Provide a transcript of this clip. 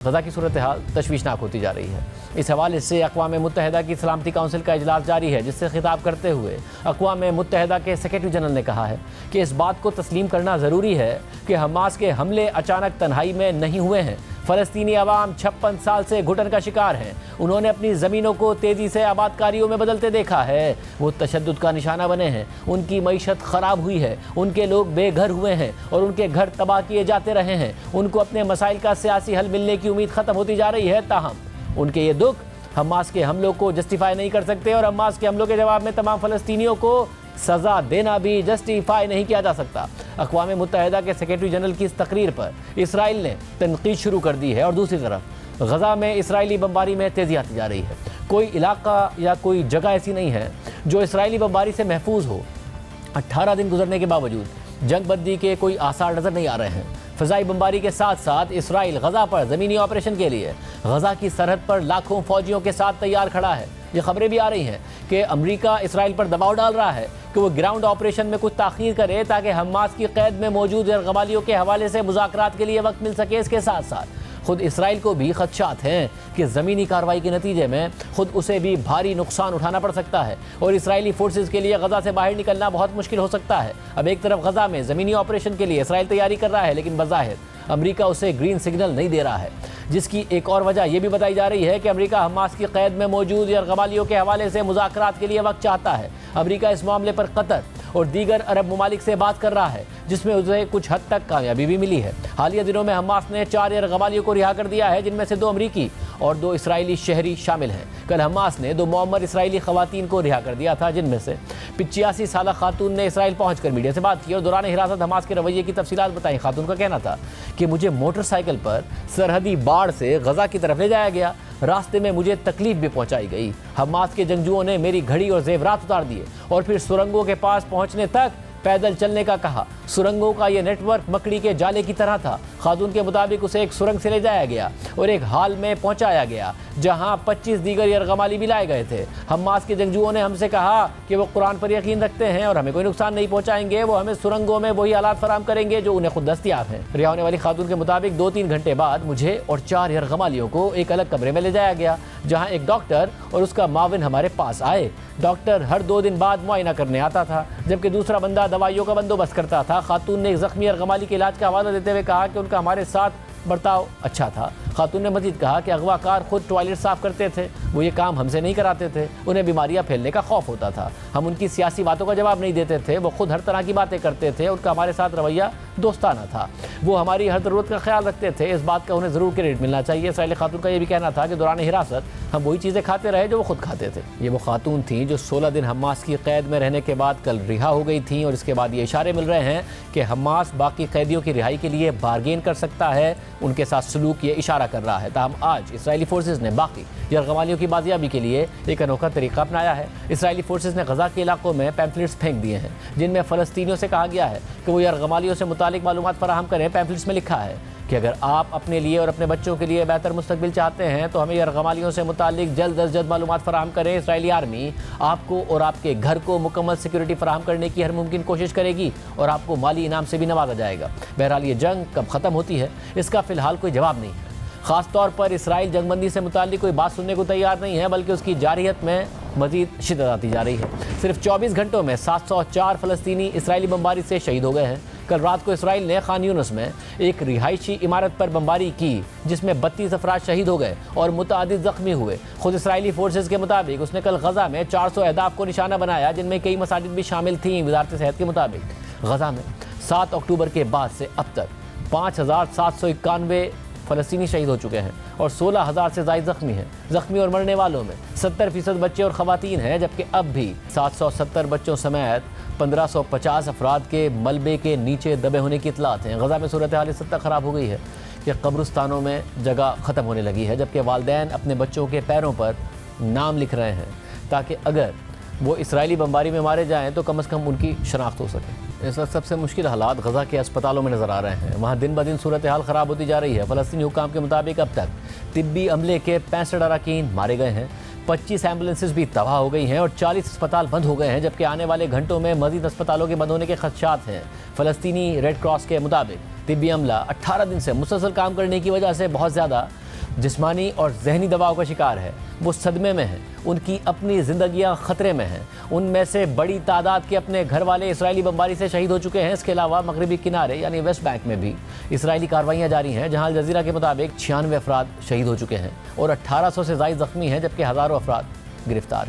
गजा की सूरत हाल तशवीशनाक होती जा रही है। इस हवाले से अक़वाम मुत्तहिदा की सलामती काउंसिल का इजलास जारी है, जिससे खिताब करते हुए अक़वाम मुत्तहिदा के सेक्रेटरी जनरल ने कहा है कि इस बात को तस्लीम करना ज़रूरी है कि हमास के हमले अचानक तन्हाई में नहीं हुए हैं। फ़लस्तीनी अवाम 56 साल से घुटन का शिकार हैं। उन्होंने अपनी ज़मीनों को तेज़ी से आबादकारियों में बदलते देखा है। वो तशद्दुद का निशाना बने हैं। उनकी मईशत ख़राब हुई है। उनके लोग बेघर हुए हैं और उनके घर तबाह किए जाते रहे हैं। उनको अपने मसाइल का सियासी हल मिलने की उम्मीद ख़त्म होती जा रही है। ताहम उनके ये दुख हमास के हमलों को जस्टिफाई नहीं कर सकते और हमास के हमलों के जवाब में तमाम फ़लस्तीनियों को सज़ा देना भी जस्टिफाई नहीं किया जा सकता। अक़वाम मुत्तहिदा के सेक्रेटरी जनरल की इस तकरीर पर इसराइल ने तनकीद शुरू कर दी है और दूसरी तरफ गजा में इसराइली बमबारी में तेज़ी आती जा रही है। कोई इलाका या कोई जगह ऐसी नहीं है जो इसराइली बमबारी से महफूज हो। 18 दिन गुजरने के बावजूद जंगबंदी के कोई आसार नज़र नहीं आ रहे हैं। फ़िज़ाई बमबारी के साथ साथ इसराइल गजा पर ज़मीनी ऑपरेशन के लिए गजा की सरहद पर लाखों फ़ौजियों के साथ तैयार खड़ा है। ये खबरें भी आ रही हैं कि अमेरिका इसराइल पर दबाव डाल रहा है कि वो ग्राउंड ऑपरेशन में कुछ ताख़ीर करे ताकि हमास की क़ैद में मौजूद यरग़मालियों के हवाले से मुज़ाकरात के लिए वक्त मिल सके। इसके साथ साथ खुद इसराइल को भी खदशात हैं कि ज़मीनी कार्रवाई के नतीजे में खुद उसे भी भारी नुकसान उठाना पड़ सकता है और इसराइली फोर्सेस के लिए गजा से बाहर निकलना बहुत मुश्किल हो सकता है। अब एक तरफ गजा में ज़मीनी ऑपरेशन के लिए इसराइल तैयारी कर रहा है, लेकिन बज़ाहिर अमेरिका उसे ग्रीन सिग्नल नहीं दे रहा है, जिसकी एक और वजह यह भी बताई जा रही है कि अमेरिका हमास की क़ैद में मौजूद यरग़मालियों के हवाले से मुज़ाकरात के लिए वक्त चाहता है। अमेरिका इस मामले पर कतर और दीगर अरब ममालिक से बात कर रहा है, जिसमें उसे कुछ हद तक कामयाबी भी मिली है। हालिया दिनों में हमास ने 4 यरग़मालियों को रिहा कर दिया है, जिनमें से 2 अमरीकी और 2 इसराइली शहरी शामिल हैं। कल हमास ने 2 मुअम्मर इसराइली ख़वातीन को रिहा कर दिया था, जिनमें से 85 साला खातून ने इसराइल पहुंचकर मीडिया से बात की और दौरान हिरासत हमास के रवैये की तफसीलात बताई। खातून का कहना था कि मुझे मोटरसाइकिल पर सरहदी बाड़ से गजा की तरफ ले जाया गया। रास्ते में मुझे तकलीफ भी पहुंचाई गई। हमास के जंगजुओं ने मेरी घड़ी और जेवरात उतार दिए और फिर सुरंगों के पास पहुंचने तक पैदल चलने का कहा। सुरंगों का ये नेटवर्क मकड़ी के जाले की तरह था। खातून के मुताबिक उसे एक सुरंग से ले जाया गया और एक हाल में पहुंचाया गया जहां 25 दीगर यरग़माली भी लाए गए थे। हमास के जंगजुओं ने हमसे कहा कि वो कुरान पर यकीन रखते हैं और हमें कोई नुकसान नहीं पहुंचाएंगे। वो हमें सुरंगों में वही हालात फराहम करेंगे जो उन्हें खुद दस्तयाब हैं। रिहा होने वाली खातून के मुताबिक 2-3 घंटे बाद मुझे और 4 यरग़मालियों को एक अलग कमरे में ले जाया गया, जहाँ एक डॉक्टर और उसका माविन हमारे पास आए। डॉक्टर हर 2 दिन बाद मुआयना करने आता था, जबकि दूसरा बंदा दवाइयों का बंदोबस्त करता था। खातून ने एक ज़ख्मी यरग़माली के इलाज का हवाला देते हुए कहा कि उनका हमारे साथ बर्ताव अच्छा था। खातून ने मजीद कहा कि अगवाकार खुद टॉयलेट साफ़ करते थे, वो ये काम हमसे नहीं कराते थे। उन्हें बीमारियां फैलने का खौफ होता था। हम उनकी सियासी बातों का जवाब नहीं देते थे। वो खुद हर तरह की बातें करते थे। उनका हमारे साथ रवैया दोस्ताना था। वो हमारी हर ज़रूरत का ख्याल रखते थे। इस बात का उन्हें ज़रूर क्रेडिट मिलना चाहिए। इसराइली खातून का ये भी कहना था कि दौरान हिरासत हम वही चीज़ें खाते रहे जो वो खुद खाते थे। ये वो खातून थी जो 16 दिन हमास की क़ैद में रहने के बाद कल रिहा हो गई थी और इसके बाद ये इशारे मिल रहे हैं कि हमास बाकी कैदियों की रिहाई के लिए बारगेन कर सकता है। उनके साथ सलूक ये इशारा कर रहा है। ताहम आज इसराइली फोर्सेस ने बाकी यरग़मालियों की बाजियाबी के लिए एक अनोखा तरीका अपनाया है। इसराइली फोर्सेस ने गजा के इलाकों में पैम्फलेट्स फेंक दिए हैं, जिनमें फ़लस्तीनियों से कहा गया है कि वो यरग़मालियों से मुतालिक मालूमात फराहम करें। पैम्फलेट्स में लिखा है कि अगर आप अपने लिए और अपने बच्चों के लिए बेहतर मुस्तकबिल चाहते हैं तो हमें यरग़मालियों से मुतालिक जल्द अज जल्द मालूमात फराहम करें। इसराइली आर्मी आपको और आपके घर को मुकम्मल सिक्योरिटी फराहम करने की हर मुमकिन कोशिश करेगी और आपको माली इनाम से भी नवाजा जाएगा। बहरहाल ये जंग कब ख़त्म होती है इसका फ़िलहाल कोई जवाब नहीं है। ख़ास तौर पर इसराइल जंगबंदी से मुताल्लिक कोई बात सुनने को तैयार नहीं है, बल्कि उसकी जारियत में मज़ीद शिद्दत आती जा रही है। सिर्फ 24 घंटों में 704 फ़लस्तीनी इसराइली बमबारी से शहीद हो गए हैं। कल रात को इसराइल ने खान यूनिस में एक रिहायशी इमारत पर बमबारी की, जिसमें 32 अफराद शहीद हो गए और मुतअद्दिद ज़ख्मी हुए। खुद इसराइली फोर्सेस के मुताबिक उसने कल गजा में 400 अहदाफ को निशाना बनाया, जिनमें कई मसाजिद भी शामिल थीं। वज़ारत सेहत के मुताबिक गजा में 7 अक्टूबर के बाद से अब तक 5791 फ़लस्तीनी शहीद हो चुके हैं और 16,000 से ज़ायद ज़ख्मी हैं। ज़ख्मी और मरने वालों में 70% बच्चे और ख़वातीन हैं, जबकि अब भी 770 बच्चों समेत 1550 अफराद के मलबे के नीचे दबे होने की इतलात हैं। गजा में सूरत हाल इस हद तक ख़राब हो गई है कि कब्रिस्तानों में जगह ख़त्म होने लगी है, जबकि वालिदैन अपने बच्चों के पैरों पर नाम लिख रहे हैं ताकि अगर वो इसराइली बमबारी में मारे जाएँ तो कम से कम उनकी शनाख्त हो सके। इस वक्त सबसे मुश्किल हालात गजा के अस्पतालों में नज़र आ रहे हैं। वहाँ दिन ब दिन सूरत हाल ख़राब होती जा रही है। फ़लस्तीनी हुक्काम के मुताबिक अब तक तिब्बी अमले के 65 अरकान मारे गए हैं, 25 एम्बुलेंसेज भी तबाह हो गई हैं और 40 अस्पताल बंद हो गए हैं, जबकि आने वाले घंटों में मज़ीद अस्पतालों के बंद होने के खदशात हैं। फ़लस्तीनी रेड क्रॉस के मुताबिक तिब्बी अमला 18 दिन से मुसलसल काम करने की वजह से बहुत ज़्यादा जिस्मानी और जहनी दबाव का शिकार है, वो सदमे में हैं, उनकी अपनी ज़िंदगियां ख़तरे में हैं। उनमें से बड़ी तादाद के अपने घर वाले इसराइली बमबारी से शहीद हो चुके हैं। इसके अलावा मगरबी किनारे यानी वेस्ट बैंक में भी इसराइली कार्रवाइयाँ जारी हैं, जहां अल जज़ीरा के मुताबिक 96 अफराद शहीद हो चुके हैं और 1800 से ज़ायद ज़ख्मी हैं, जबकि हज़ारों अफराद गिरफ्तार